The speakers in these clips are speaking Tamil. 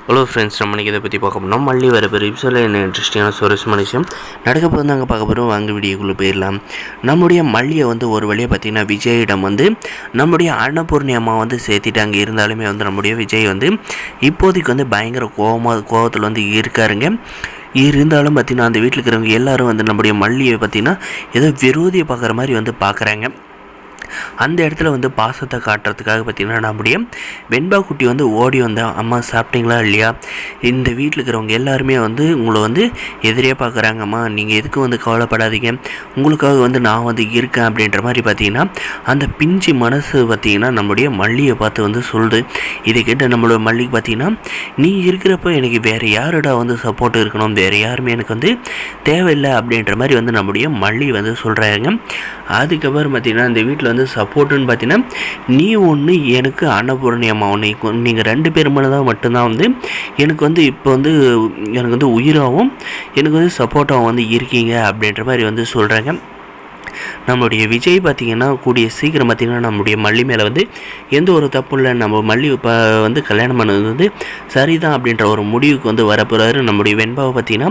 ஹலோ ஃப்ரெண்ட்ஸ், நம்ம இன்றைக்கி இதை பற்றி பார்க்க போனோம். மல்லி வர பேர் இப்சில் என்ன இன்ட்ரெஸ்டிங்கான சுவாரஸ்யமான விஷயம் நடக்க போது நாங்கள் பார்க்க போகிறோம். வாங்க வீடியோக்குள்ளே போயிடலாம். நம்முடைய மல்லியை ஒரு வழியாக பார்த்திங்கன்னா விஜயிடம் நம்முடைய அன்னபூர்ணி அம்மா சேர்த்திட்டாங்க. இருந்தாலுமே நம்முடைய விஜய் இப்போதைக்கு பயங்கர கோவத்தில் இருக்காருங்க. இருந்தாலும் பார்த்திங்கன்னா அந்த வீட்டில் இருக்கிறவங்க எல்லோரும் நம்முடைய மல்லியை பார்த்திங்கன்னா ஏதோ விரோதியை பார்க்குற மாதிரி பார்க்குறாங்க. அந்த இடத்துல பாசத்தை காட்டுறதுக்காக பார்த்திங்கன்னா நம்முடைய வெண்பா குட்டி ஓடி வந்தேன். அம்மா சாப்பிட்டீங்களா இல்லையா, இந்த வீட்டில் இருக்கிறவங்க எல்லாருமே உங்களை எதிரே பார்க்குறாங்கம்மா, நீங்கள் எதுக்கு கவலைப்படாதீங்க, உங்களுக்காக நான் இருக்கேன் அப்படின்ற மாதிரி பார்த்திங்கன்னா அந்த பிஞ்சு மனசு பார்த்திங்கன்னா நம்முடைய மல்லியை பார்த்து சொல்லுது. இதை கேட்டு நம்மளோட மல்லிக்கு பார்த்திங்கன்னா நீ இருக்கிறப்ப எனக்கு வேறு யாரோட சப்போர்ட் இருக்கணும், வேறு யாருமே எனக்கு தேவையில்லை அப்படின்ற மாதிரி நம்முடைய மல்லி சொல்கிறாங்க. அதுக்கப்புறம் பார்த்திங்கன்னா இந்த வீட்டில் சப்போர்ட்டுன்னு பார்த்தீங்கன்னா நீ ஒன்று, எனக்கு அன்னபூர்ணி அம்மா ஒன்று, நீங்கள் 2 பேர் தான் மட்டும்தான் எனக்கு இப்போ எனக்கு உயிராகவும் எனக்கு சப்போர்ட்டாகவும் இருக்கீங்க அப்படின்ற மாதிரி சொல்கிறாங்க. நம்மளுடைய விஜய் பார்த்திங்கன்னா கூடிய சீக்கிரம் பார்த்திங்கன்னா நம்முடைய மல்லி மேலே எந்த ஒரு தப்பு இல்லை, நம்ம மல்லி கல்யாணம் பண்ணது சரிதான் அப்படின்ற ஒரு முடிவுக்கு வரப்போகிறாரு. நம்முடைய வெண்பாவை பார்த்திங்கன்னா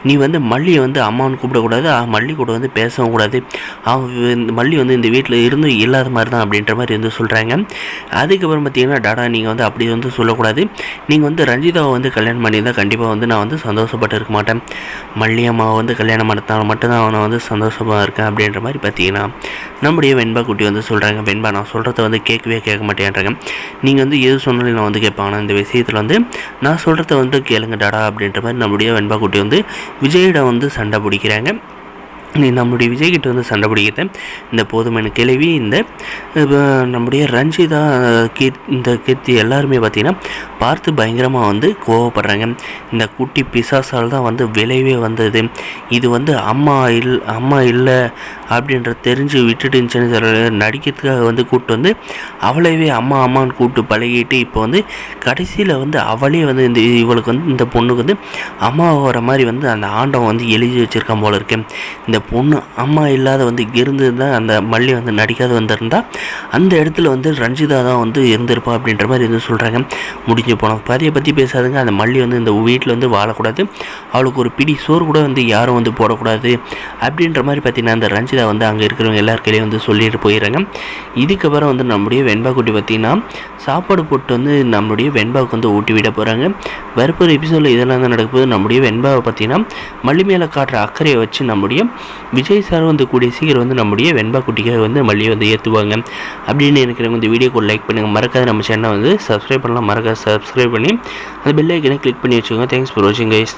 நீ மல்லியை அம்மான்னு கூப்பிடக்கூடாது, மல்லி கூட பேசவும் கூடாது, மல்லி இந்த வீட்டில் இருந்து இல்லாத மாதிரி தான் அப்படின்ற மாதிரி சொல்கிறாங்க. அதுக்கப்புறம் பார்த்திங்கன்னா டாடா நீங்கள் அப்படி சொல்லக்கூடாது, நீங்கள் ரஞ்சிதாவை கல்யாணம் பண்ணியிருந்தால் கண்டிப்பாக நான் சந்தோஷப்பட்டு இருக்க மாட்டேன், மல்லி அம்மாவை கல்யாணம் பண்ணத்தால் மட்டும்தான் அவனை சந்தோஷமாக இருக்கேன் அப்படின்ற மாதிரி பார்த்தீங்கன்னா நம்முடைய வெண்பா குட்டி சொல்கிறாங்க. வெண்பா நான் சொல்கிறத கேட்க மாட்டேன்றாங்க, நீங்கள் எது சொன்னாலும் நான் கேட்பாங்க, இந்த விஷயத்தில் நான் சொல்கிறத கேளுங்க டாடா அப்படின்ற மாதிரி நம்முடைய வெண்பா குட்டி விஜயிடம் சண்டை பிடிக்கிறாங்க. நீ நம்முடைய விஜய்கிட்ட சண்டை பிடிக்கிறத இந்த போதுமான கேள்வி இந்த நம்முடைய ரஞ்சிதா இந்த கீர்த்தி எல்லாருமே பார்த்திங்கன்னா பார்த்து பயங்கரமாக கோவப்படுறாங்க. இந்த குட்டி பிசாசால் தான் விளைவே வந்தது, இது அம்மா இல்லை அப்படின்ற தெரிஞ்சு விட்டுட்டுன்னு நடிக்கிறதுக்காக கூப்பிட்டு அவளைவே அம்மான்னு கூப்பிட்டு பழகிட்டு இப்போ கடைசியில் அவளே இந்த இவளுக்கு இந்த பொண்ணுக்கு அம்மா வர மாதிரி அந்த ஆண்டவன் எழுதி வச்சுருக்கான் போல இருக்கு. இந்த பொண்ணு அம்மா இல்லாத இருந்து தான் அந்த மல்லி நடிக்காத வந்திருந்தால் அந்த இடத்துல ரஞ்சிதா தான் இருந்திருப்பா அப்படின்ற மாதிரி சொல்கிறாங்க. முடிஞ்சு போன பதியை பற்றி பேசாதுங்க. அந்த மல்லி இந்த வீட்டில் வாழக்கூடாது, அவளுக்கு ஒரு பிடி சோறு கூட யாரும் போடக்கூடாது அப்படின்ற மாதிரி பார்த்தீங்கன்னா அந்த ரஞ்சிதா அங்கே இருக்கிறவங்க எல்லாருக்கையும் சொல்லிட்டு போயிடுறாங்க. இதுக்கப்புறம் நம்முடைய வெண்பா குட்டி பார்த்திங்கன்னா சாப்பாடு போட்டு நம்மளுடைய வெண்பாவுக்கு ஊட்டி விட போகிறாங்க. வரப்போகிற எபிசோடில் இதெல்லாம் தான் நடக்கும்போது நம்முடைய வெண்பாவை பார்த்திங்கன்னா மல்லி மேலே காட்டுற அக்கறையை வச்சு நம்முடைய விஜய் சார் கூடிய சீக்கிரம் நம்முடைய வெண்பா குட்டிக்காக மல்லியை ஏற்றுவாங்க அப்படின்னு இருக்கிறவங்க இந்த வீடியோக்கு லைக் பண்ணுங்கள். மறக்காத நம்ம சேனலை சப்ஸ்கிரைப் பண்ணலாம், மறக்காத சப்ஸ்கிரைப் பண்ணி அந்த பெல் ஐக்கனை கிளிக் பண்ணி வச்சுக்கோங்க. தேங்க்ஸ் ஃபார் வாட்சிங் கைஸ்.